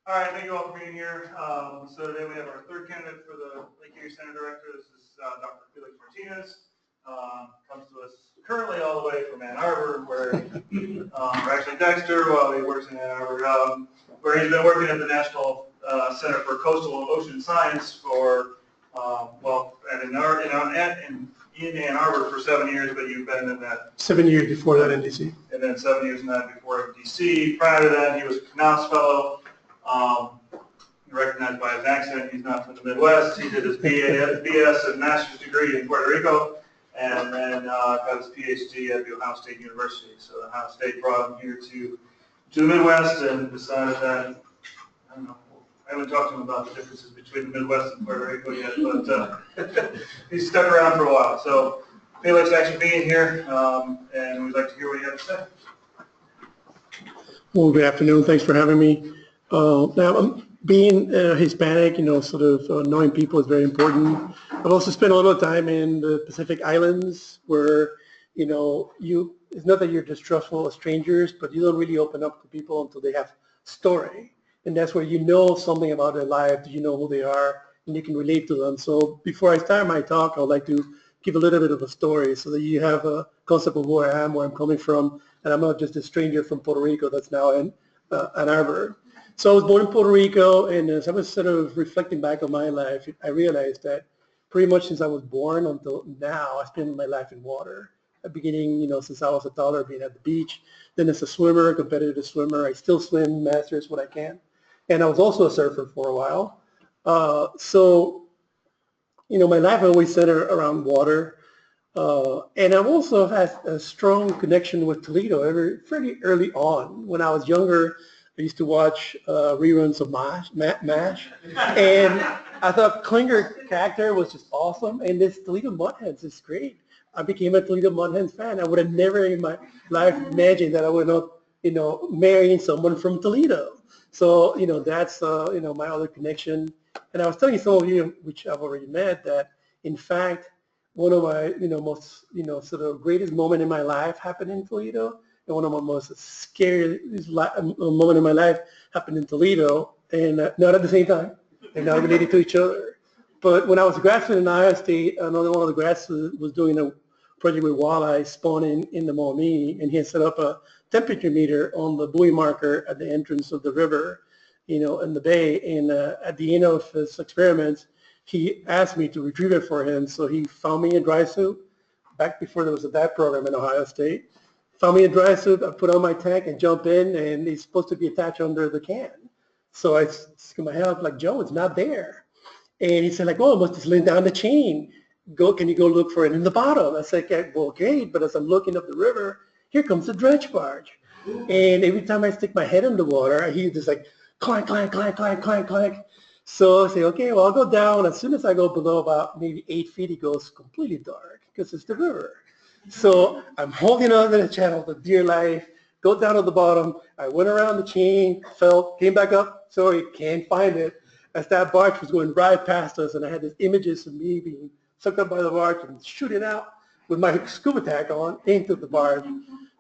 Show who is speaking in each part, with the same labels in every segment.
Speaker 1: All right, thank you all for being here. So today we have our third candidate for the Lake Erie Center Director. This is Dr. Felix Martinez. Comes to us currently all the way from Ann Arbor, where, or actually Dexter, while he works in Ann Arbor, where he's been working at the National Center for Coastal and Ocean Science for, in Ann Arbor for 7 years, but you've been in that
Speaker 2: 7 years before that in DC.
Speaker 1: and then 7 years in that before in DC. Prior to that, he was a Knauss Fellow. Recognized by his accent, he's not from the Midwest. He did his BS and master's degree in Puerto Rico, and then got his PhD at the Ohio State University. So Ohio State brought him here to the Midwest and decided that, I don't know, I haven't talked to him about the differences between the Midwest and Puerto Rico yet, but he's stuck around for a while. So Felix, thanks for being here, and we'd like to hear what you have to say.
Speaker 2: Well, good afternoon. Thanks for having me. Now, being Hispanic, sort of knowing people is very important. I've also spent a little time in the Pacific Islands where, it's not that you're distrustful of strangers, but you don't really open up to people until they have story. And that's where you know something about their life, you know who they are, and you can relate to them. So before I start my talk, I would like to give a little bit of a story so that you have a concept of who I am, where I'm coming from, and I'm not just a stranger from Puerto Rico that's now in Ann Arbor. So I was born in Puerto Rico, and as I was sort of reflecting back on my life, I realized that pretty much since I was born until now, I spent my life in water. Beginning, since I was a toddler, being at the beach, then as a swimmer, competitive swimmer. I still swim, masters what I can. And I was also a surfer for a while. My life always centered around water. And I've also had a strong connection with Toledo pretty early on. When I was younger, I used to watch reruns of MASH, and I thought Klinger character was just awesome, and this Toledo Mudhens is great. I became a Toledo Mudhens fan. I would have never in my life imagined that I would not, marrying someone from Toledo. So, that's, my other connection. And I was telling some of you, which I've already met, that in fact, one of my, most, sort of greatest moment in my life happened in Toledo. And one of my most scariest moment in my life happened in Toledo, and not at the same time. They're not related to each other. But when I was a grad student in Ohio State, another one of the grad students was doing a project with walleye spawning in the Maumee, and he had set up a temperature meter on the buoy marker at the entrance of the river, in the bay. And at the end of his experiments, he asked me to retrieve it for him. So he found me a dry suit back before there was a dive program in Ohio State. Found me a dry suit, I put on my tank and jump in, and it's supposed to be attached under the can. So I stick my head up like, Joe, it's not there. And he said, oh, it must have slid down the chain. Can you go look for it in the bottom? I said, okay, well, great. But as I'm looking up the river, here comes the dredge barge. And every time I stick my head in the water, I hear this like clank, clank, clank, clank, clank, clank. So I say, okay, well, I'll go down. As soon as I go below about maybe 8 feet, it goes completely dark because it's the river. So I'm holding on to the channel for dear life, go down to the bottom. I went around the chain, fell, came back up. Sorry, can't find it. As that barge was going right past us, and I had these images of me being sucked up by the barge and shooting out with my scuba tank on into the barge.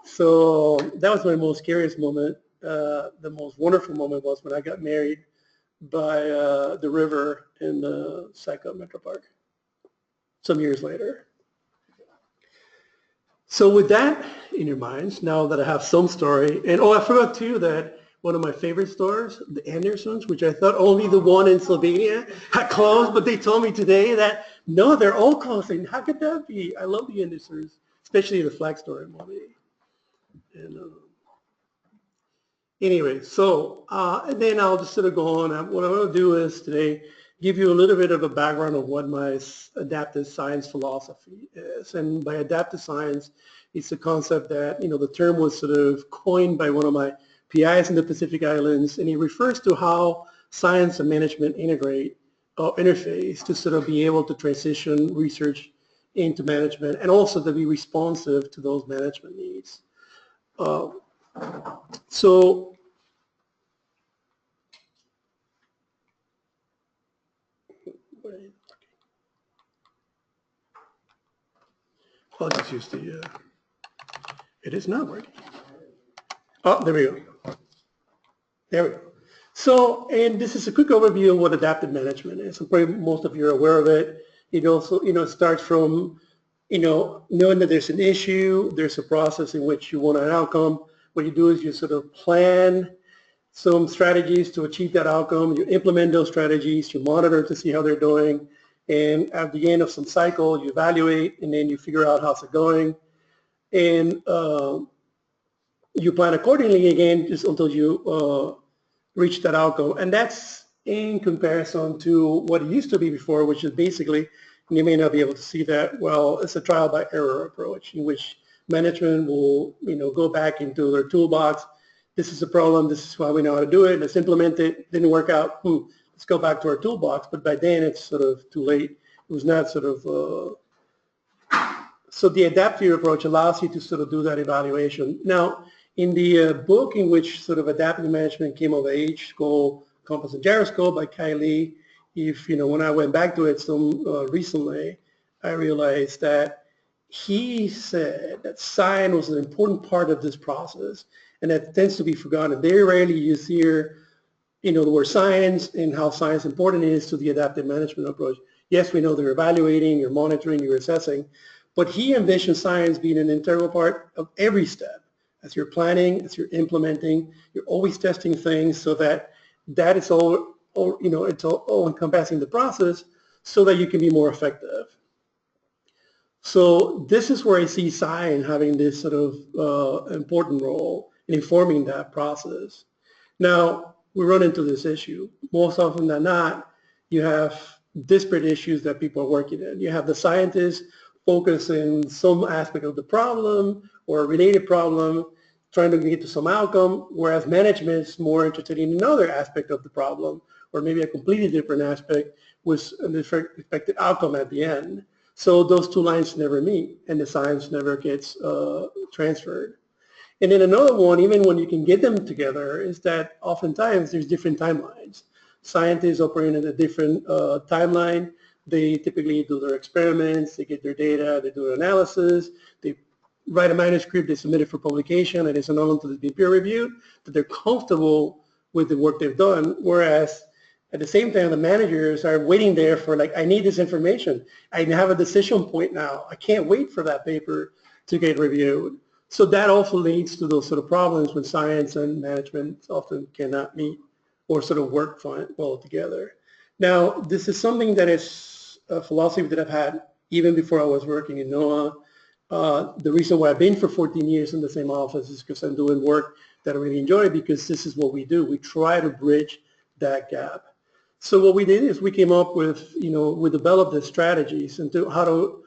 Speaker 2: So that was my most scariest moment. The most wonderful moment was when I got married by the river in the Saco Metro Park some years later. So with that in your minds, now that I have some story, and I forgot too that one of my favorite stores, the Andersons, which I thought only the one in Slovenia had closed, but they told me today that no, they're all closing. How could that be? I love the Andersons, especially the flag store in Mobile. And anyway, so and then I'll just sort of go on. What I'm going to do is today give you a little bit of a background of what my adaptive science philosophy is. And by adaptive science, it's a concept that, the term was sort of coined by one of my PIs in the Pacific Islands, and it refers to how science and management integrate or interface to sort of be able to transition research into management and also to be responsive to those management needs. So I'll just use the, it is not working. Oh, there we go. There we go. So, and this is a quick overview of what adaptive management is. So probably most of you are aware of it. It also, starts from, knowing that there's an issue, there's a process in which you want an outcome. What you do is you sort of plan some strategies to achieve that outcome. You implement those strategies, you monitor to see how they're doing, and at the end of some cycle, you evaluate, and then you figure out how's it going. And you plan accordingly again just until you reach that outcome. And that's in comparison to what it used to be before, which is basically, and you may not be able to see that well, it's a trial by error approach in which management will, go back into their toolbox. This is a problem. This is why we know how to do it. Let's implement it. Didn't work out. Let's go back to our toolbox. But by then it's sort of too late. It was not sort of, so the adaptive approach allows you to sort of do that evaluation. Now, in the book in which sort of adaptive management came of age, called Compass and Gyroscope by Kai Lee, when I went back to it recently, I realized that he said that science was an important part of this process, and that tends to be forgotten. Very rarely you hear, the word science and how science important is to the adaptive management approach. Yes, we know they're evaluating, you're monitoring, you're assessing, but he envisioned science being an integral part of every step. As you're planning, as you're implementing, you're always testing things so that is all it's all encompassing the process so that you can be more effective. So this is where I see science having this sort of important role in informing that process. Now, we run into this issue. Most often than not, you have disparate issues that people are working in. You have the scientists focus in some aspect of the problem or a related problem, trying to get to some outcome, whereas management is more interested in another aspect of the problem, or maybe a completely different aspect with an expected outcome at the end. So those two lines never meet, and the science never gets transferred. And then another one, even when you can get them together, is that oftentimes there's different timelines. Scientists operate in a different timeline. They typically do their experiments, they get their data, they do their analysis, they write a manuscript, they submit it for publication, and it's not until it's been peer reviewed that they're comfortable with the work they've done. Whereas at the same time, the managers are waiting there for I need this information. I have a decision point now. I can't wait for that paper to get reviewed. So that also leads to those sort of problems when science and management often cannot meet or sort of work well together. Now, this is something that is a philosophy that I've had even before I was working in NOAA. The reason why I've been for 14 years in the same office is because I'm doing work that I really enjoy, because this is what we do. We try to bridge that gap. So what we did is we came up with, we developed the strategies into how to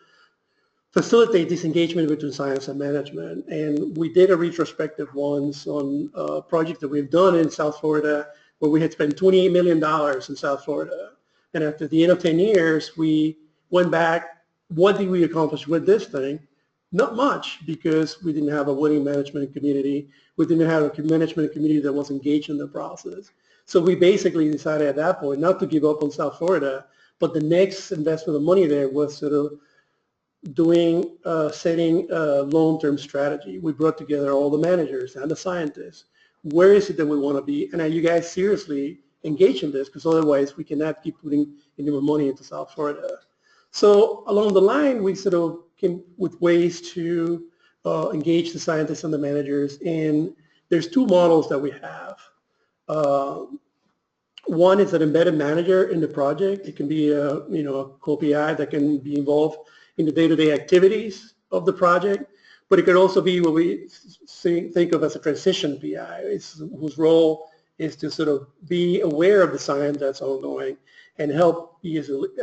Speaker 2: facilitate this engagement between science and management. And we did a retrospective once on a project that we've done in South Florida, where we had spent $28 million in South Florida. And after the end of 10 years, we went back, what did we accomplish with this thing? Not much, because we didn't have a willing management community. We didn't have a management community that was engaged in the process. So we basically decided at that point not to give up on South Florida, but the next investment of money there was sort of setting a long-term strategy. We brought together all the managers and the scientists. Where is it that we want to be? And are you guys seriously engaged in this? Because otherwise we cannot keep putting any more money into South Florida. So along the line, we sort of came with ways to engage the scientists and the managers. And there's two models that we have. One is an embedded manager in the project. It can be a co-PI that can be involved in the day-to-day activities of the project, but it could also be what we think of as a transition PI, whose role is to sort of be aware of the science that's ongoing and help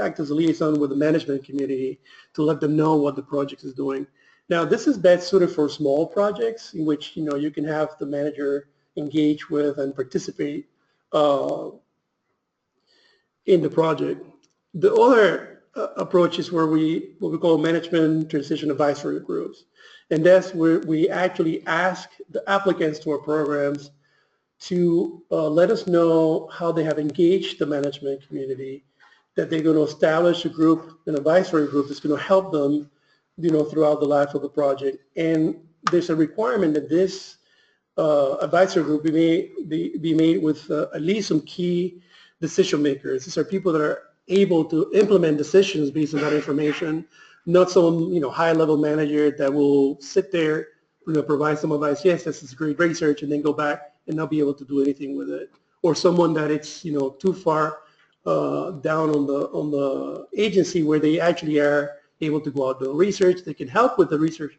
Speaker 2: act as a liaison with the management community to let them know what the project is doing. Now, this is best suited for small projects in which you can have the manager engage with and participate in the project. The other approach is where what we call management transition advisory groups, and that's where we actually ask the applicants to our programs to let us know how they have engaged the management community, that they're going to establish a group, an advisory group that's going to help them, throughout the life of the project. And there's a requirement that this advisory group be made with at least some key decision makers. These are people that are able to implement decisions based on that information, not some high level manager that will sit there, provide some advice. Yes, this is great research, and then go back and not be able to do anything with it, or someone that it's too far down on the agency where they actually are able to go out and do research. They can help with the research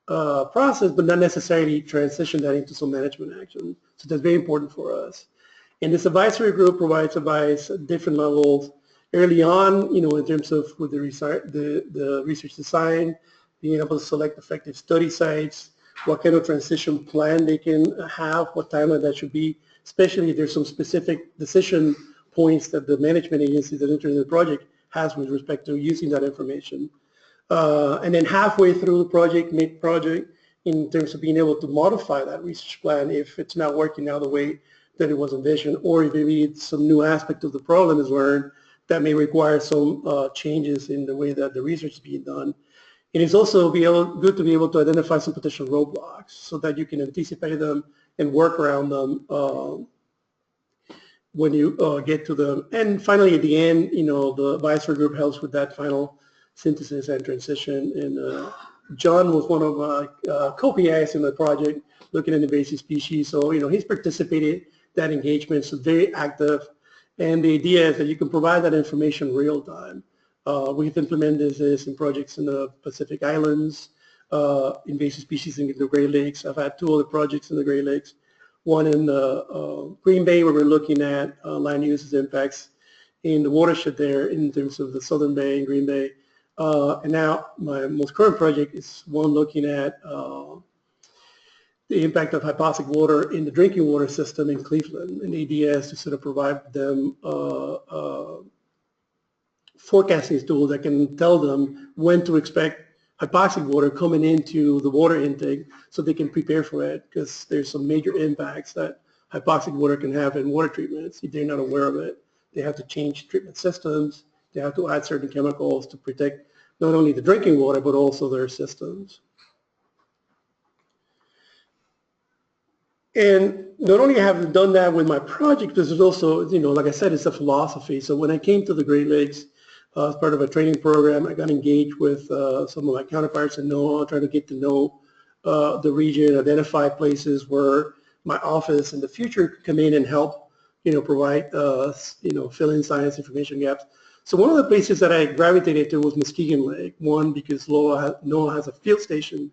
Speaker 2: process, but not necessarily transition that into some management action. So that's very important for us. And this advisory group provides advice at different levels early on, in terms of with the research design, being able to select effective study sites, what kind of transition plan they can have, what timeline that should be, especially if there's some specific decision points that the management agency that entered the project has with respect to using that information. And then halfway through the project, mid-project, in terms of being able to modify that research plan if it's not working out the way that it was envisioned, or if maybe some new aspect of the problem is learned that may require some changes in the way that the research is being done. It is also good to be able to identify some potential roadblocks so that you can anticipate them and work around them when you get to them. And finally, at the end, the advisory group helps with that final synthesis and transition. And John was one of my co-PIs in the project looking at invasive species. So, he's participated that engagement, so very active. And the idea is that you can provide that information real time. We've implemented this in projects in the Pacific Islands, invasive species in the Great Lakes. I've had 2 other projects in the Great Lakes. One in Green Bay, where we're looking at land uses impacts in the watershed there in terms of the Southern Bay and Green Bay. And now my most current project is one looking at the impact of hypoxic water in the drinking water system in Cleveland. And the idea is to sort of provide them forecasting tool that can tell them when to expect hypoxic water coming into the water intake so they can prepare for it, because there's some major impacts that hypoxic water can have in water treatments if they're not aware of it. They have to change treatment systems. They have to add certain chemicals to protect not only the drinking water but also their systems. And not only have I done that with my project, this is also, like I said, it's a philosophy. So when I came to the Great Lakes as part of a training program, I got engaged with some of my counterparts in NOAA, trying to get to know the region, identify places where my office in the future could come in and help, provide, fill in science information gaps. So one of the places that I gravitated to was Muskegon Lake. One, because NOAA has a field station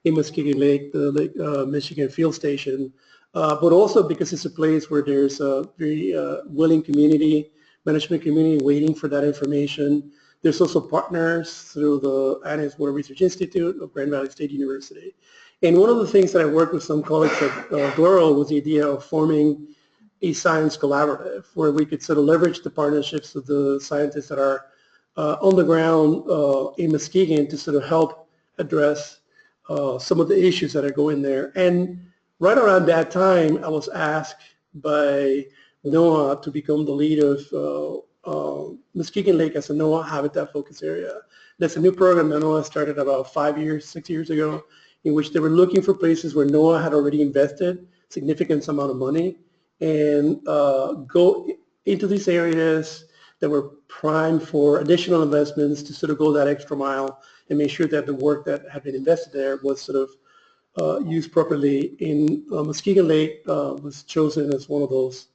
Speaker 2: in Muskegon Lake, the Lake Michigan Field Station, but also because it's a place where there's a very willing community, management community waiting for that information. There's also partners through the Adams Water Research Institute of Grand Valley State University. And one of the things that I worked with some colleagues at Global was the idea of forming a science collaborative where we could sort of leverage the partnerships of the scientists that are on the ground in Muskegon to sort of help address some of the issues that are going there. And right around that time, I was asked by NOAA to become the lead of Muskegon Lake as a NOAA habitat focus area. That's a new program that NOAA started about 6 years ago, in which they were looking for places where NOAA had already invested significant amount of money and go into these areas that were primed for additional investments to sort of go that extra mile and make sure that the work that had been invested there was sort of used properly. In Muskegon Lake was chosen as one of those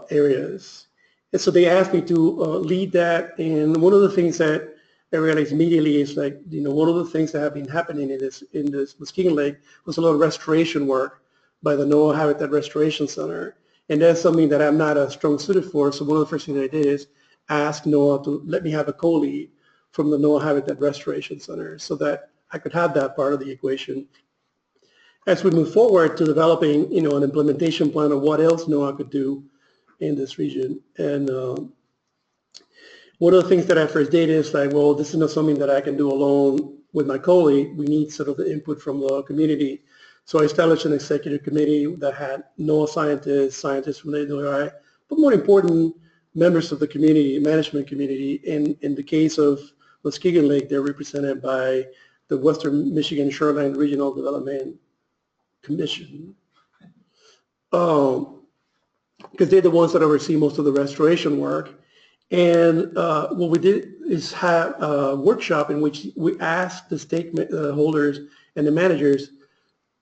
Speaker 2: areas. And so they asked me to lead that, and one of the things that I realized immediately is one of the things that have been happening in this Muskegon Lake was a lot of restoration work by the NOAA Habitat Restoration Center. And that's something that I'm not a strong suited for, so one of the first things I did is ask NOAA to let me have a co-lead from the NOAA Habitat Restoration Center so that I could have that part of the equation. As we move forward to developing, an implementation plan of what else NOAA could do in this region. And one of the things that I first did is this is not something that I can do alone with my colleague. We need sort of the input from the community. So I established an executive committee that had NOAA scientists from the NOAA, but more important, members of the community, management community. In the case of Muskegon Lake, they're represented by the Western Michigan Shoreline Regional Development Commission. because they're the ones that oversee most of the restoration work. And what we did is have a workshop in which we asked the stakeholders and the managers,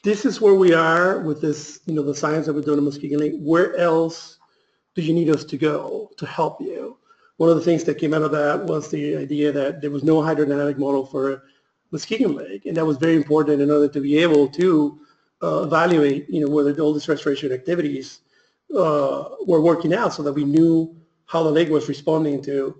Speaker 2: this is where we are with this, the science that we're doing in Muskegon Lake. Where else do you need us to go to help you? One of the things that came out of that was the idea that there was no hydrodynamic model for Muskegon Lake, and that was very important in order to be able to evaluate, whether all these restoration activities were working out, so that we knew how the lake was responding to.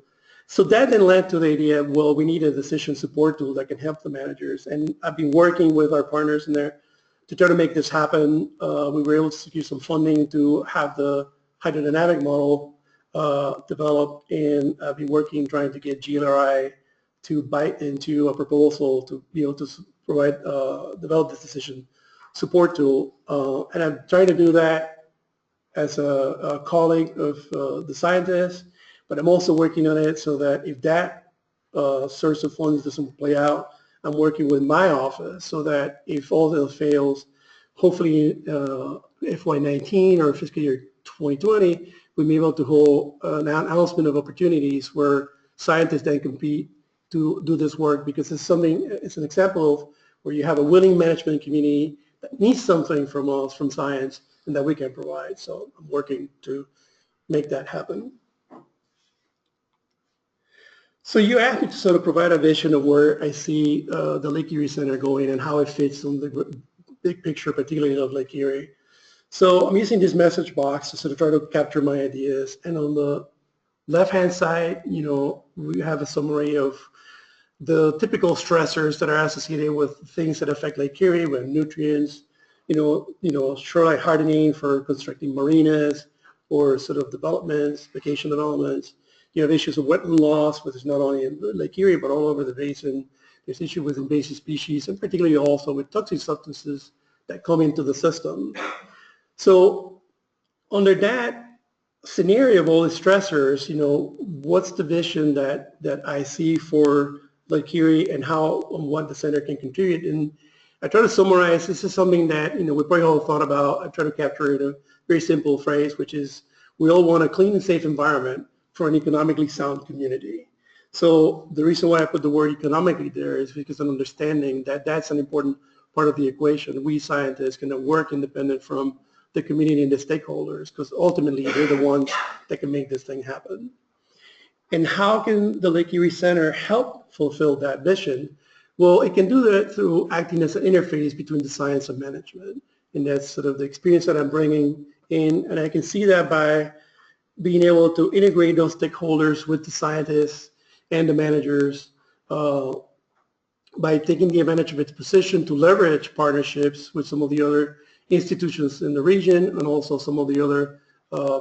Speaker 2: So that then led to the idea, well, we need a decision support tool that can help the managers. And I've been working with our partners in there to try to make this happen. We were able to secure some funding to have the hydrodynamic model developed, and I've been working trying to get GLRI to bite into a proposal to be able to provide, develop this decision support tool. And I'm trying to do that as a colleague of the scientists, but I'm also working on it so that if that source of funds doesn't play out, I'm working with my office so that if all else fails, hopefully FY19 or fiscal year 2020, we'll be able to hold an announcement of opportunities where scientists then compete to do this work, because it's an example of where you have a willing management community that needs something from us, from science, and that we can provide. So I'm working to make that happen. So you asked me to sort of provide a vision of where I see the Lake Erie Center going and how it fits in the big picture, particularly of Lake Erie. So I'm using this message box to sort of try to capture my ideas. And on the left-hand side, we have a summary of the typical stressors that are associated with things that affect Lake Erie, with nutrients, shoreline hardening for constructing marinas or sort of developments, vacation developments. You have issues of wetland loss, which is not only in Lake Erie, but all over the basin. There's issues with invasive species, and particularly also with toxic substances that come into the system. So under that scenario of all the stressors, what's the vision that I see for Lake Erie and what the center can contribute? And I try to summarize. This is something that we probably all thought about. I try to capture it in a very simple phrase, which is we all want a clean and safe environment for an economically sound community. So the reason why I put the word economically there is because I'm understanding that that's an important part of the equation. We scientists can work independent from the community and the stakeholders, because ultimately they're the ones that can make this thing happen. And how can the Lake Erie Center help fulfill that vision? Well, it can do that through acting as an interface between the science and management. And that's sort of the experience that I'm bringing in. And I can see that by being able to integrate those stakeholders with the scientists and the managers, by taking the advantage of its position to leverage partnerships with some of the other institutions in the region and also some of the other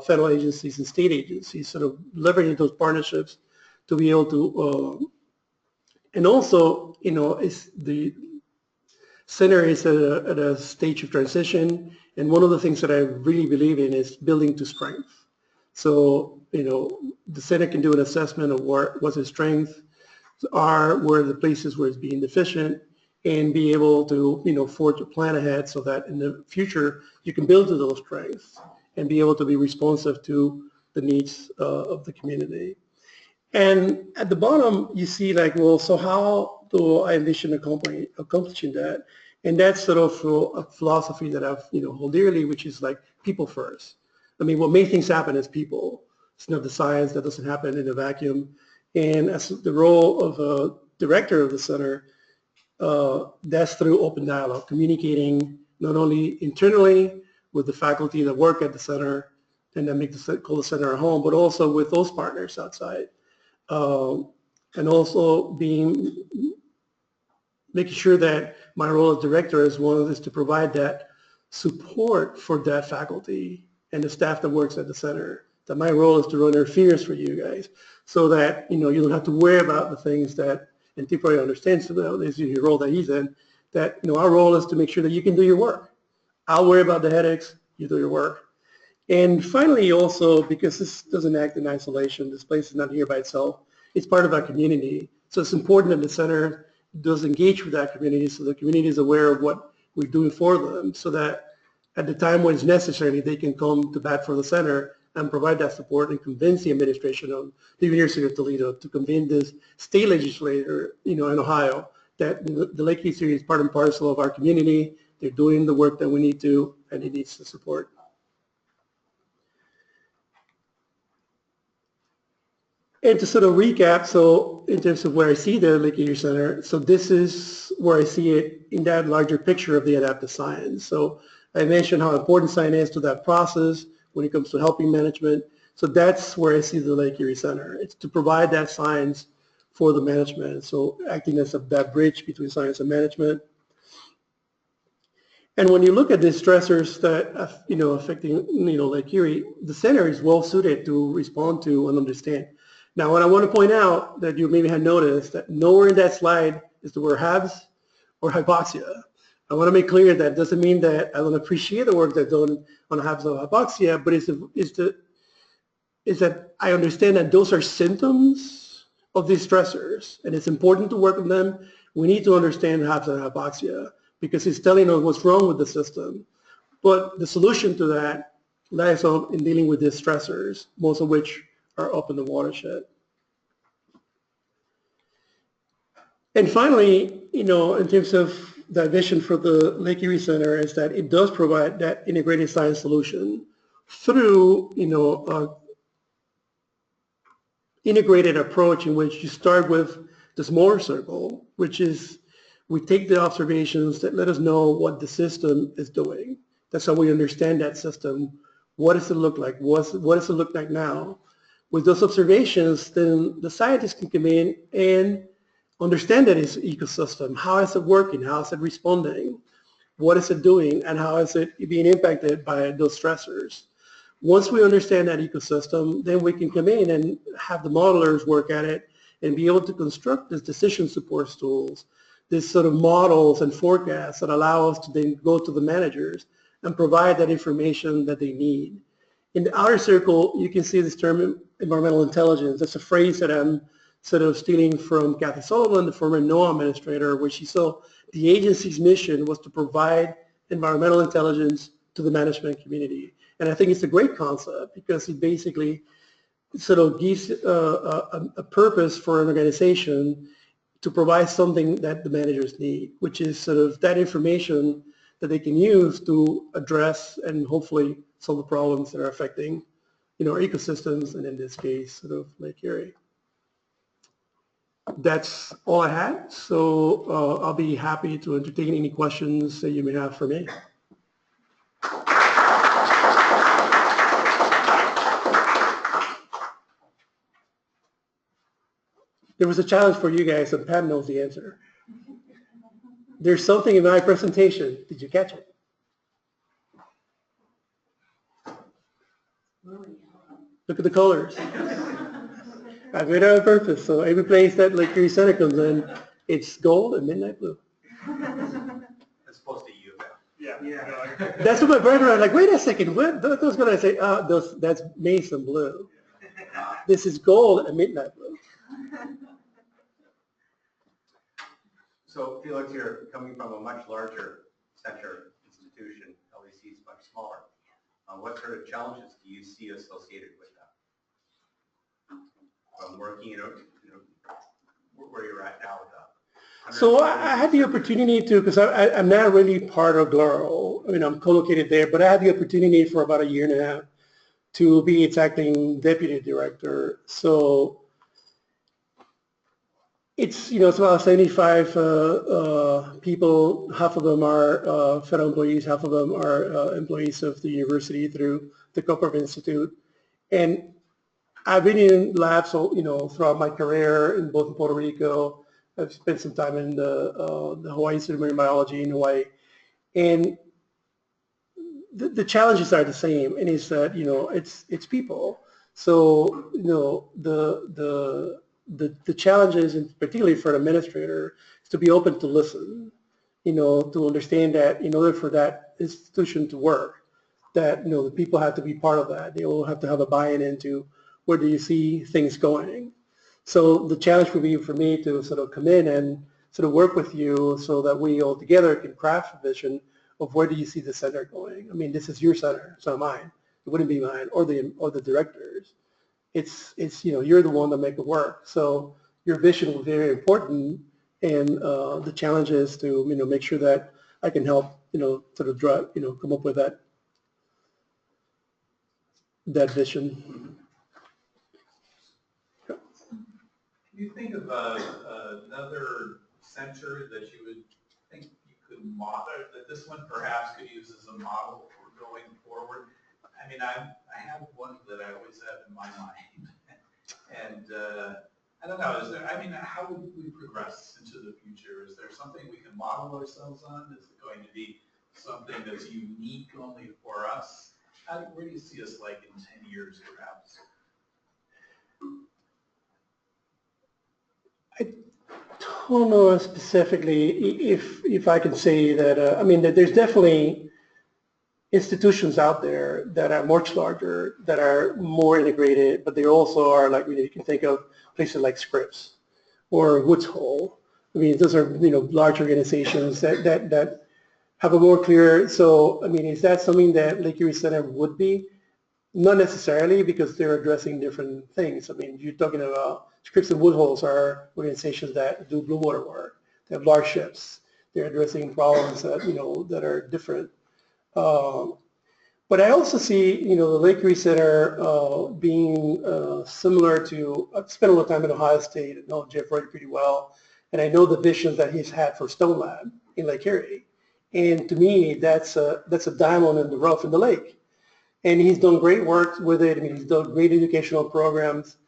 Speaker 2: federal agencies and state agencies, sort of leveraging those partnerships to be able to, and also, the center is at a stage of transition, and one of the things that I really believe in is building to strength. So, the center can do an assessment of what its strengths are, where the places where it's being deficient, and be able to, forge a plan ahead so that in the future you can build to those strengths and be able to be responsive to the needs of the community. And at the bottom, you see so how do I envision accomplishing that? And that's sort of a philosophy that I've, hold dearly, which is people first. I mean, what makes things happen is people. It's not the science. That doesn't happen in a vacuum. And as the role of a director of the center, that's through open dialogue, communicating not only internally with the faculty that work at the center and that call the center a home, but also with those partners outside. And also making sure that my role as director is to provide that support for that faculty and the staff that works at the center. That my role is to run their fears for you guys, so that you don't have to worry about the things that, and T probably understands this is your role that he's in, that our role is to make sure that you can do your work. I'll worry about the headaches, you do your work. And finally, also, because this doesn't act in isolation, this place is not here by itself, it's part of our community. So it's important that the center does engage with that community, so the community is aware of what we're doing for them, so that at the time when it's necessary, they can come to bat for the center and provide that support and convince the administration of the University of Toledo to convince this state legislator, in Ohio, that the Lake Erie series is part and parcel of our community. They're doing the work that we need to, and it needs the support. And to sort of recap, so in terms of where I see the Lake Erie Center, so this is where I see it in that larger picture of the adaptive science. So I mentioned how important science is to that process when it comes to helping management. So that's where I see the Lake Erie Center. It's to provide that science for the management. So acting as that bridge between science and management. And when you look at the stressors that, affecting, Lake Erie, the center is well suited to respond to and understand. Now, what I want to point out that you maybe had noticed that nowhere in that slide is the word HABs or hypoxia. I want to make clear that doesn't mean that I don't appreciate the work that's done on HABs or hypoxia, but is that I understand that those are symptoms of these stressors, and it's important to work with them. We need to understand HABs and hypoxia because it's telling us what's wrong with the system. But the solution to that lies in dealing with these stressors, most of which are up in the watershed. And finally, in terms of the vision for the Lake Erie Center is that it does provide that integrated science solution through, integrated approach in which you start with the smaller circle, which is we take the observations that let us know what the system is doing. That's how we understand that system. What does it look like? What does it look like now? With those observations, then the scientists can come in and understand that it's ecosystem. How is it working? How is it responding? What is it doing? And how is it being impacted by those stressors? Once we understand that ecosystem, then we can come in and have the modelers work at it and be able to construct these decision support tools, these sort of models and forecasts that allow us to then go to the managers and provide that information that they need. In the outer circle, you can see this term environmental intelligence. That's a phrase that I'm sort of stealing from Kathy Sullivan, the former NOAA administrator, where she saw the agency's mission was to provide environmental intelligence to the management community. And I think it's a great concept because it basically sort of gives a purpose for an organization to provide something that the managers need, which is sort of that information that they can use to address and hopefully solve the problems that are affecting, our ecosystems, and in this case, sort of Lake Erie. That's all I had. So I'll be happy to entertain any questions that you may have for me. There was a challenge for you guys, and Pat knows the answer. There's something in my presentation. Did you catch it? Look at the colors. I made it on purpose. So every place that Lake Erie Center comes in, it's gold and midnight blue.
Speaker 3: As opposed to you.
Speaker 1: Yeah.
Speaker 2: That's what my brother was like, wait a second, what? Those going to say, that's Mason blue. This is gold and midnight blue.
Speaker 3: So Felix, you're coming from a much larger center institution. LEC is much smaller. What sort of challenges do you see associated with that? From working, where you're at now with that?
Speaker 2: So I had the opportunity to, because I'm not really part of Laurel. I mean, I'm co-located there, but I had the opportunity for about a year and a half to be its acting deputy director. So it's, it's about 75 people. Half of them are federal employees, half of them are employees of the university through the Copper Institute. And I've been in labs, throughout my career in both Puerto Rico. I've spent some time in the Hawaii Institute of Marine Biology in Hawaii. And the challenges are the same, and it's that, it's people. So, the challenges, and particularly for an administrator, is to be open to listen, to understand that in order for that institution to work, that, the people have to be part of that. They all have to have a buy-in into where do you see things going. So the challenge would be for me to sort of come in and sort of work with you so that we all together can craft a vision of where do you see the center going? I mean, this is your center, it's not mine. It wouldn't be mine or the directors. It's you're the one that make it work. So your vision was very important, and the challenge is to make sure that I can help sort of drive come up with that vision.
Speaker 4: Can you think of another center that you would think you could model, that this one perhaps could use as a model for going forward? I mean, I have one that I always have in my mind, and I don't know. How would we progress into the future? Is there something we can model ourselves on? Is it going to be something that's unique only for us? Where do you see us like in 10 years, perhaps?
Speaker 2: I don't know specifically if I can say that. That there's definitely institutions out there that are much larger, that are more integrated, but they also are like, you can think of places like Scripps or Woods Hole. I mean, those are large organizations that have a more clear. So is that something that Lake Erie Center would be? Not necessarily, because they're addressing different things. I mean, you're talking about Scripps and Woodholes are organizations that do blue water work. They have large ships. They're addressing problems that that are different. But I also see the Lake Erie Center being similar to. I've spent a lot of time at Ohio State. I know Jeff Wright pretty well, and I know the visions that he's had for Stone Lab in Lake Erie. And to me, that's a diamond in the rough in the lake. And he's done great work with it. I mean, he's done great educational programs.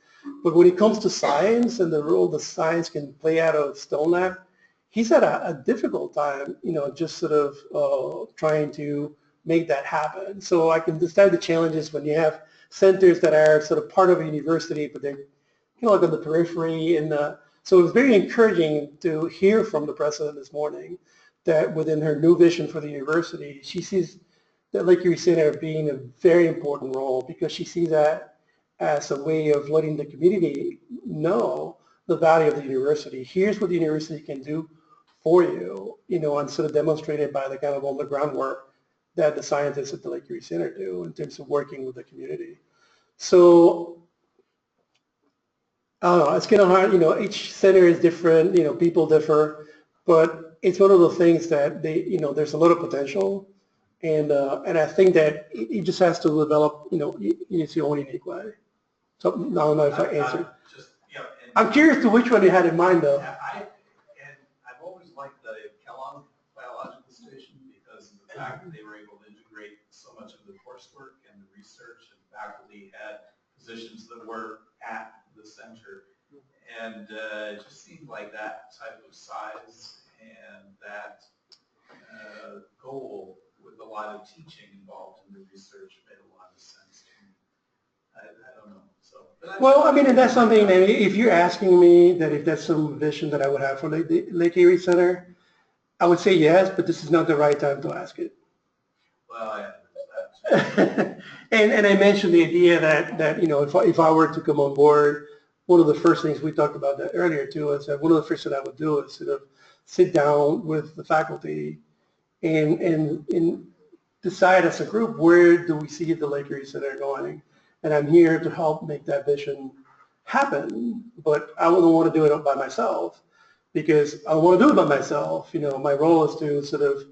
Speaker 2: But when it comes to science and the role the science can play out of Stone Lab, he's had a difficult time, just sort of trying to make that happen. So I can understand the challenges when you have centers that are sort of part of a university, but they're like on the periphery. And so it was very encouraging to hear from the president this morning that within her new vision for the university, she sees that Lake Erie Center being a very important role, because she sees that as a way of letting the community know the value of the university. Here's what the university can do for you, and sort of demonstrated by the kind of on-the-ground work that the scientists at the Lake Erie Center do in terms of working with the community. So, I don't know, it's kind of hard, each center is different, people differ, but it's one of the things that there's a lot of potential. And I think that it just has to develop, in its own unique way. So I don't know if I answered. I'm curious to which one you had in mind, though.
Speaker 4: I've always liked the Kellogg Biological Station because of the fact that they were able to integrate so much of the coursework and the research, and faculty had positions that were at the center. And it just seemed like that type of size and that goal, with a lot of teaching involved in the research, made a lot of sense to me. I don't know. So,
Speaker 2: well, and that's something that if you're asking me that if that's some vision that I would have for the Lake Erie Center, I would say yes, but this is not the right time to ask it.
Speaker 4: Well, I understand.
Speaker 2: and I mentioned the idea that if I were to come on board, one of the first things we talked about that earlier too is that one of the first things I would do is sort of sit down with the faculty and decide as a group, where do we see the Lake Erie Center going? And I'm here to help make that vision happen, but I don't want to do it by myself, because I don't want to do it by myself. My role is to sort of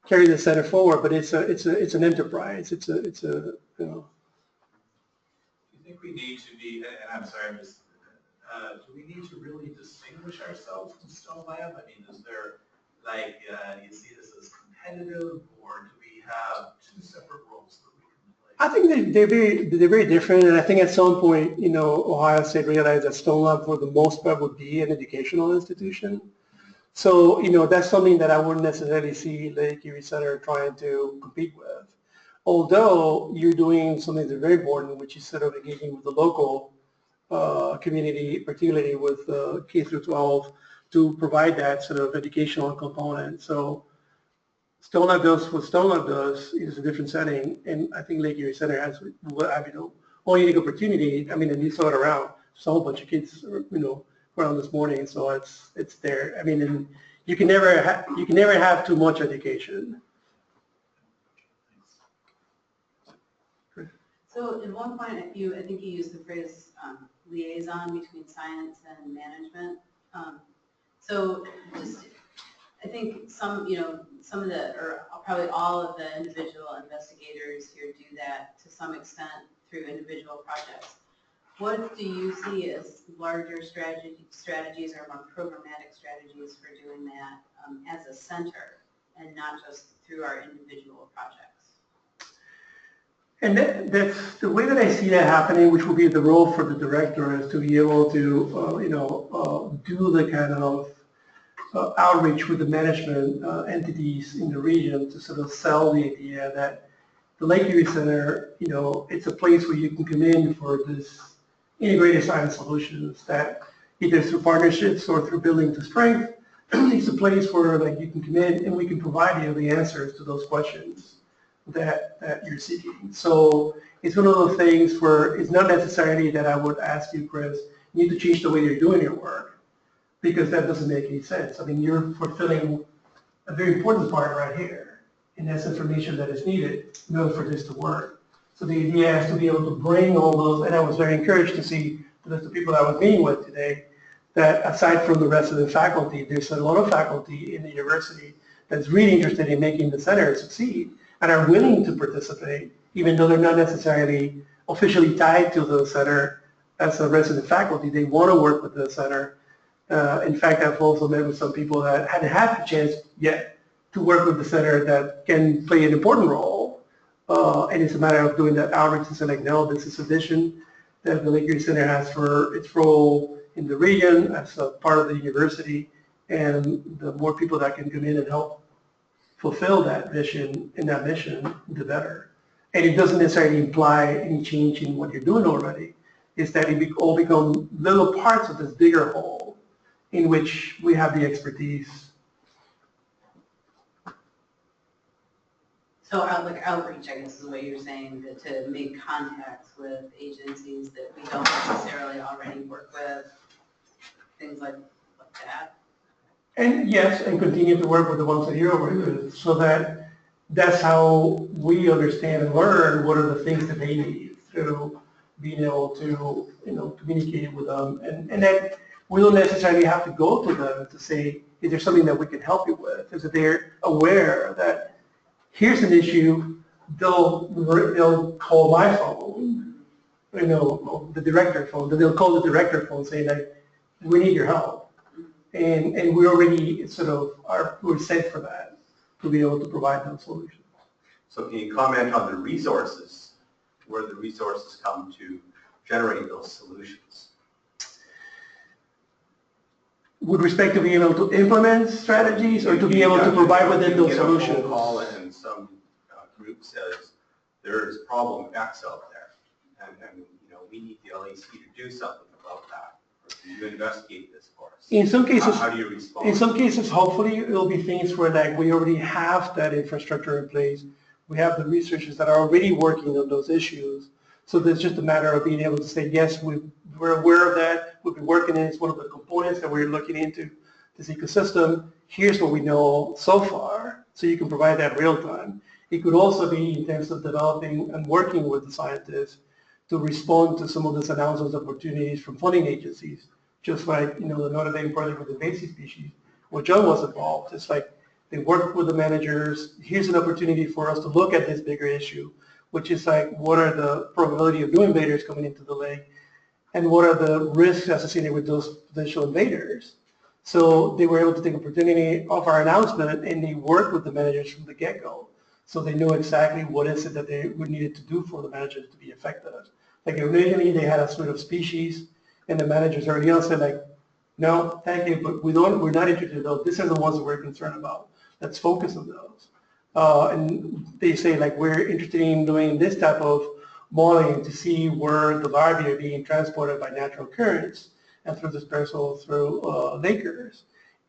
Speaker 2: carry the center forward, but it's an enterprise. It's a
Speaker 4: Do you think we need to be, and I'm sorry, do we need to really distinguish ourselves from Stone Lab? I mean, is there, you see this as competitive, or do we have two separate roles that we can play?
Speaker 2: I think they're very different, and I think at some point, Ohio State realized that Stone Lab for the most part would be an educational institution. So, that's something that I wouldn't necessarily see Lake Erie Center trying to compete with. Although you're doing something that's very important, which is sort of engaging with the local community, particularly with K through 12, to provide that sort of educational component. So Stone Lab does what Stone Lab does is a different setting, and I think Lake Erie Center has one unique opportunity. And you saw it around. There's a whole bunch of kids, around this morning, so it's there. And you can never have too much education.
Speaker 5: So at one point, I think you used the phrase liaison between science and management. So just, I think some of the, or probably all of the individual investigators here do that to some extent through individual projects. What do you see as larger strategies or more programmatic strategies for doing that as a center and not just through our individual projects?
Speaker 2: And that's the way that I see that happening, which will be the role for the director, is to be able to, do the kind of outreach with the management entities in the region to sort of sell the idea that the Lake Erie Center, it's a place where you can come in for this integrated science solutions that either through partnerships or through building to strength, it's a place where like you can come in and we can provide you the answers to those questions that you're seeking. So it's one of those things where it's not necessarily that I would ask you, Chris, you need to change the way you're doing your work, because that doesn't make any sense. I mean, you're fulfilling a very important part right here, and that's information that is needed in order for this to work. So the idea is to be able to bring all those, and I was very encouraged to see that the people I was meeting with today, that aside from the rest of the faculty, there's a lot of faculty in the university that's really interested in making the center succeed and are willing to participate, even though they're not necessarily officially tied to the center as a resident faculty. They want to work with the center. In fact, I've also met with some people that hadn't had the chance yet to work with the center that can play an important role. And it's a matter of doing that outreach and saying, like, no, this is a vision that the Lake Erie Center has for its role in the region as a part of the university. And the more people that can come in and help fulfill that vision and that mission, the better. And it doesn't necessarily imply any change in what you're doing already. It's that it all become little parts of this bigger whole in which we have the expertise.
Speaker 5: So outreach, I guess, is what you're saying, that to make contacts with agencies that we don't necessarily already work with, things like that. And
Speaker 2: yes, and continue to work with the ones that you're working with, so that that's how we understand and learn what are the things that they need through being able to, communicate with them. And that we don't necessarily have to go to them to say, is there something that we can help you with? Is that they're aware that here's an issue, they'll call my phone, the director phone, they'll call the director phone saying, like, we need your help. And we already we're set for that, to be able to provide those solutions.
Speaker 3: So can you comment on the resources, where the resources come to generate those solutions?
Speaker 2: With respect to being able to implement strategies or to be able to provide within those solutions?
Speaker 3: You get a phone call and some group says, there is problem X out there, and we need the LAC to do something about that. Or can you investigate this for us?
Speaker 2: In some cases,
Speaker 3: how do you respond?
Speaker 2: In some cases, hopefully, it'll be things where like we already have that infrastructure in place. We have the researchers that are already working on those issues. So it's just a matter of being able to say, yes, we're aware of that. We've been working in it. It's one of the components that we're looking into this ecosystem. Here's what we know so far, so you can provide that real time. It could also be in terms of developing and working with the scientists to respond to some of these announcements of opportunities from funding agencies, just like the Notre Dame project with invasive species, where John was involved. It's like they work with the managers. Here's an opportunity for us to look at this bigger issue, which is like, what are the probability of new invaders coming into the lake, and what are the risks associated with those potential invaders? So they were able to take opportunity of our announcement, and they worked with the managers from the get-go. So they know exactly what is it that they would needed to do for the managers to be effective. Like originally they had a suite of species, and the managers early on said, like, no, thank you, but we're not interested in those. These are the ones that we're concerned about. Let's focus on those. And they say, like, we're interested in doing this type of modeling to see where the larvae are being transported by natural currents and through dispersal through lakers.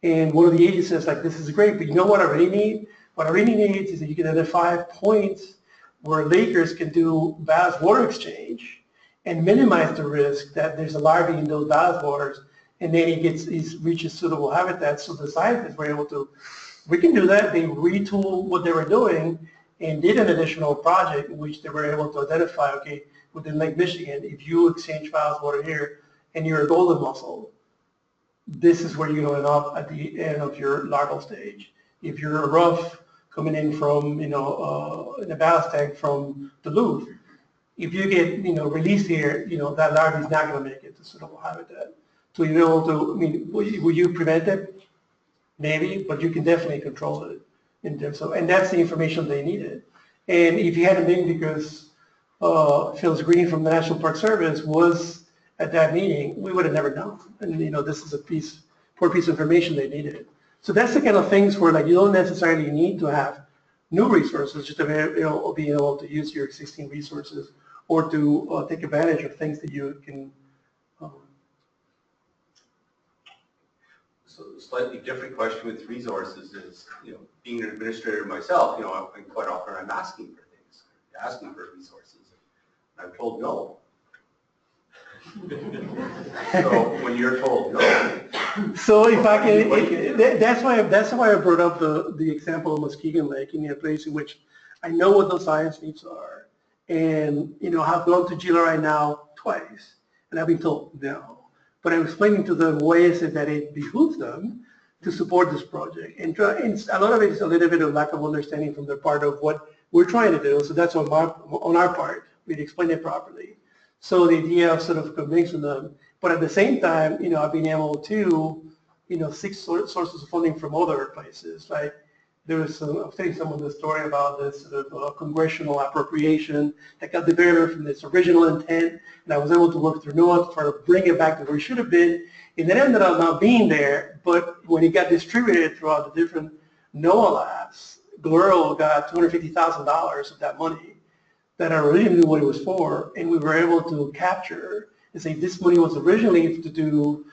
Speaker 2: And one of the agencies says, like, this is great, but you know what I really need? What I really need is that you can identify points where lakers can do ballast water exchange and minimize the risk that there's a larvae in those ballast waters, and then he reaches suitable habitat. So the scientists were able to, we can do that. They retooled what they were doing and did an additional project in which they were able to identify, okay, within Lake Michigan, if you exchange files water here and you're a golden mussel, this is where you're going to end up at the end of your larval stage. If you're a rough coming in from, in a ballast tank from Duluth, if you get, released here, that larva is not going to make it to suitable habitat. So you're able to, will you prevent it? Maybe, but you can definitely control it in terms of, and that's the information they needed. And if you hadn't been because Phyllis Green from the National Park Service was at that meeting, we would have never known. And this is a poor piece of information they needed. So that's the kind of things where you don't necessarily need to have new resources, just to be able to use your existing resources or to take advantage of things that you can.
Speaker 3: So a slightly different question with resources is, being an administrator myself, and quite often I'm asking for things, asking for resources. I'm told no. So when you're told no.
Speaker 2: So if I can, that's why I brought up the example of Muskegon Lake, in a place in which I know what those science needs are, and I've gone to GLRI now twice, and I've been told no. But I'm explaining to them ways that it behooves them to support this project. And a lot of it is a little bit of lack of understanding from their part of what we're trying to do. So that's on our part. We'd explain it properly. So the idea of sort of convincing them, but at the same time, I've been able to, seek sources of funding from other places. Like there was, I'm telling someone the story about this sort of congressional appropriation that got developed from this original intent, and I was able to work through NOAA to try to bring it back to where it should have been, and it ended up not being there. But when it got distributed throughout the different NOAA labs, GLURL got $250,000 of that money that I really knew what it was for, and we were able to capture and say this money was originally to do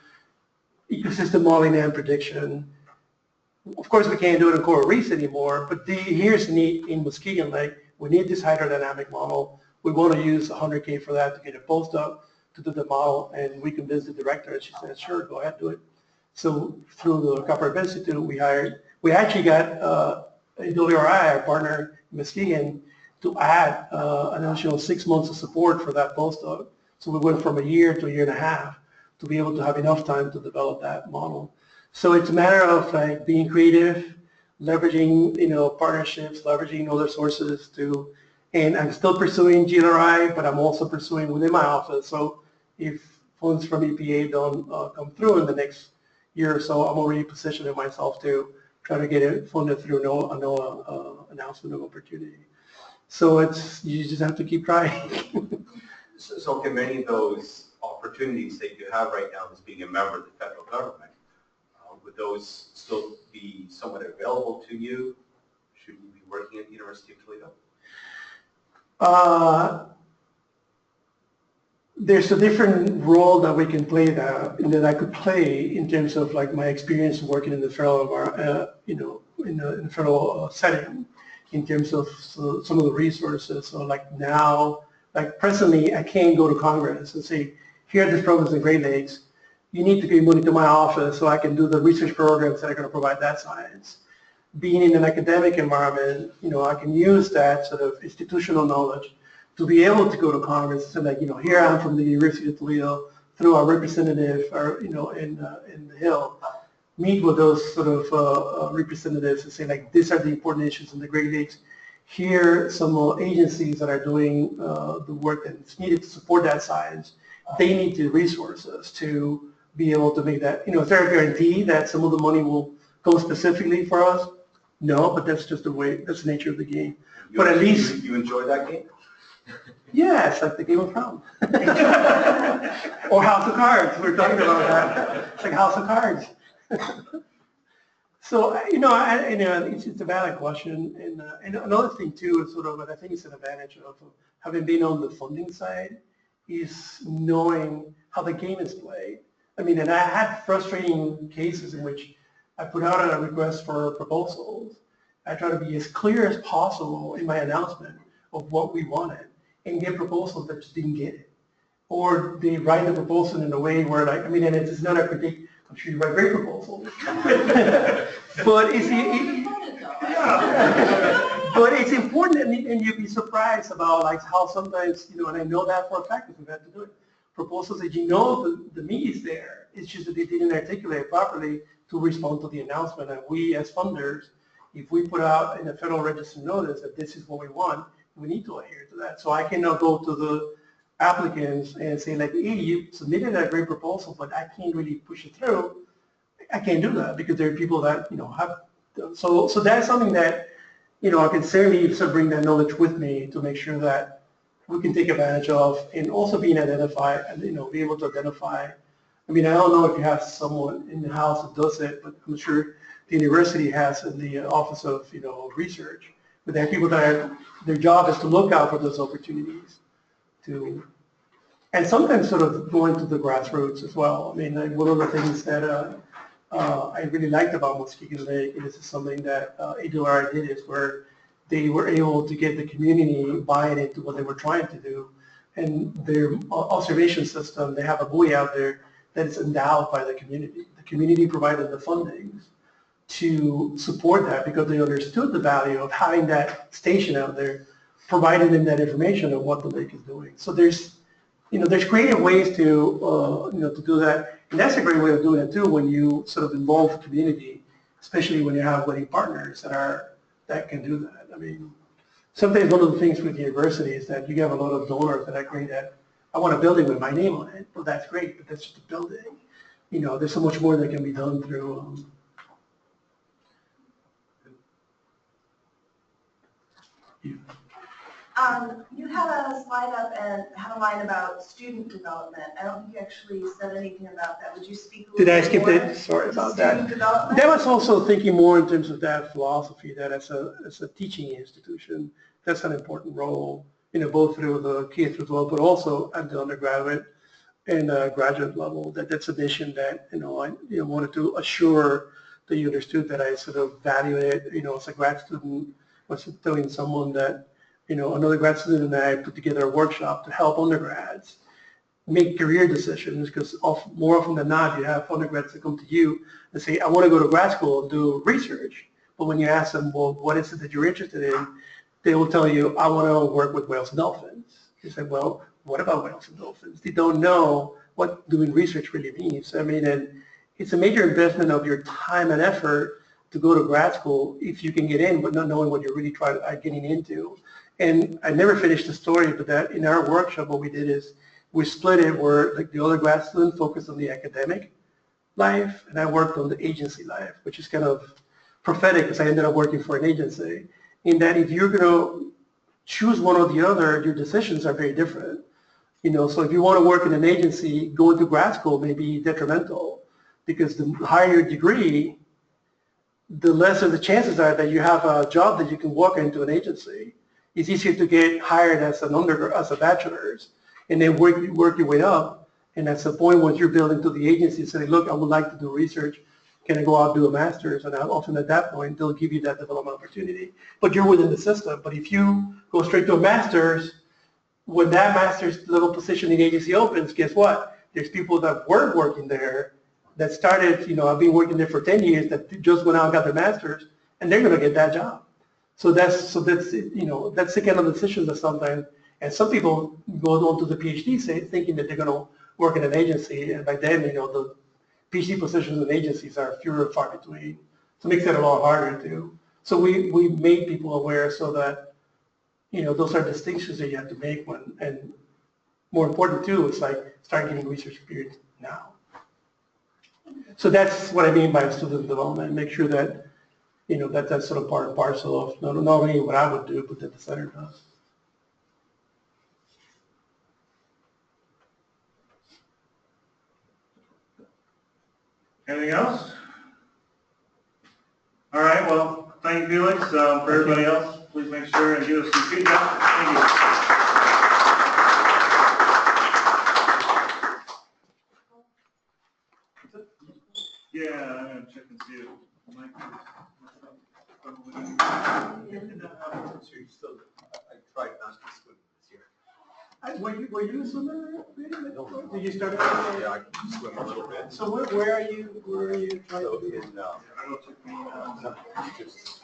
Speaker 2: ecosystem modeling and prediction. Of course, we can't do it in coral reefs anymore, but here's the need in Muskegon Lake. We need this hydrodynamic model. We want to use $100K for that to get a postdoc to do the model, and we convinced the director, and she said, sure, go ahead, do it. So through the Copper Institute, we actually got WRI, our partner in Muskegon, to add an additional 6 months of support for that postdoc. So we went from a year to a year and a half to be able to have enough time to develop that model. So it's a matter of being creative, leveraging partnerships, leveraging other sources and I'm still pursuing GLRI, but I'm also pursuing within my office. So if funds from EPA don't come through in the next year or so, I'm already positioning myself to try to get it funded through NOAA announcement of opportunity. So you just have to keep trying.
Speaker 3: So can many of those opportunities that you have right now as being a member of the federal government, would those still be somewhat available to you? Should you be working at the University of Toledo?
Speaker 2: There's a different role that we can play that I could play in terms of my experience working in the federal, in the federal setting, in terms of some of the resources. So now, presently, I can't go to Congress and say, here are these programs in Great Lakes. You need to give money to my office so I can do the research programs that are going to provide that science. Being in an academic environment, I can use that sort of institutional knowledge to be able to go to Congress and say, here I'm from the University of Toledo through our representative, or in the Hill, meet with those sort of representatives and say, these are the important issues in the Great Lakes. Here, some agencies that are doing the work that's needed to support that science, they need the resources to be able to make that. Is there a guarantee that some of the money will go specifically for us? No, but that's just the way, that's the nature of the game. But at least
Speaker 3: you enjoy that game?
Speaker 2: Yeah, it's like the Game of Thrones. Or House of Cards. We're talking about that. It's like House of Cards. So, it's a valid question. And another thing, too, is sort of what I think is an advantage of having been on the funding side is knowing how the game is played. And I had frustrating cases in which I put out a request for proposals. I try to be as clear as possible in my announcement of what we wanted and get proposals that just didn't get it. Or they write the proposal in a way where, and it's not a critique, I'm sure you write great proposals. But But it's important, and you'd be surprised about like how sometimes, and I know that for a fact because we've had to do it. Proposals that the need is there. It's just that they didn't articulate it properly to respond to the announcement. And we as funders, if we put out in a Federal Register notice that this is what we want, we need to adhere to that. So I cannot go to the applicants and say like, hey, you submitted a great proposal, but I can't really push it through. I can't do that because there are people that, have, so that's something that, I can certainly sort of bring that knowledge with me to make sure that we can take advantage of, and also being identified, and be able to identify. I mean, I don't know if you have someone in the house that does it, but I'm sure the university has in the Office of Research. But there are people that their job is to look out for those opportunities, and sometimes sort of going to the grassroots as well. I mean, like one of the things that I really liked about Muskegon Lake, and this is something that AWR did, is where they were able to get the community buying into what they were trying to do. And their observation system, they have a buoy out there that is endowed by the community. The community provided the funding to support that because they understood the value of having that station out there, providing them that information of what the lake is doing. So there's creative ways to, to do that. And that's a great way of doing it too, when you sort of involve the community, especially when you have wedding partners that can do that. I mean, sometimes one of the things with the university is that you have a lot of donors that agree that I want a building with my name on it. Well, that's great, but that's just a building. There's so much more that can be done through.
Speaker 6: You had a slide up and had a line about student development. I don't think you actually said anything about that. Would you speak a little
Speaker 2: Did I
Speaker 6: bit
Speaker 2: skip
Speaker 6: more
Speaker 2: that? Sorry about that.
Speaker 6: student development?
Speaker 2: That was also thinking more in terms of that philosophy, that as a teaching institution, that's an important role, both through the K through 12, but also at the undergraduate and graduate level. That's a mission that, I wanted to assure that you understood that I sort of valued it, as a grad student. I was telling someone that, another grad student and I put together a workshop to help undergrads make career decisions, because more often than not, you have undergrads that come to you and say, I want to go to grad school and do research. But when you ask them, well, what is it that you're interested in? They will tell you, I want to work with whales and dolphins. You say, well, what about whales and dolphins? They don't know what doing research really means. I mean, and it's a major investment of your time and effort to go to grad school if you can get in, but not knowing what you're really getting into. And I never finished the story, but that in our workshop, what we did is we split it where like the other grad student focused on the academic life, and I worked on the agency life, which is kind of prophetic because I ended up working for an agency. In that if you're going to choose one or the other, your decisions are very different. So if you want to work in an agency, going to grad school may be detrimental, because the higher your degree, the lesser the chances are that you have a job that you can walk into an agency. It's easier to get hired as a bachelor's, and then work your way up. And that's the point once you're building to the agency, say, look, I would like to do research. Can I go out and do a master's? And often at that point, they'll give you that development opportunity. But you're within the system. But if you go straight to a master's, when that master's level position in the agency opens, guess what? There's people that weren't working there that started, I've been working there for 10 years that just went out and got their master's, and they're going to get that job. So that's the kind of decisions that sometimes, and some people go on to the PhD thinking that they're going to work in an agency, and by then, the PhD positions in agencies are fewer and far between. So it makes it a lot harder to. So we made people aware so that, those are distinctions that you have to make when, and more important too, is like start getting research experience now. So that's what I mean by student development. Make sure that, that's sort of part and parcel of not only what I would do, but that the center does.
Speaker 1: Anything else? All right, well, thank you, Felix. For everybody else, please make sure and give us some feedback. Thank you. Yeah, I'm going to check and see if Mike is.
Speaker 3: So you still, I tried not to swim this year.
Speaker 2: Were you a swimmer? Did you start?
Speaker 3: Yeah, I can swim a little bit.
Speaker 2: So where are you trying
Speaker 3: So
Speaker 2: to do?
Speaker 3: in, just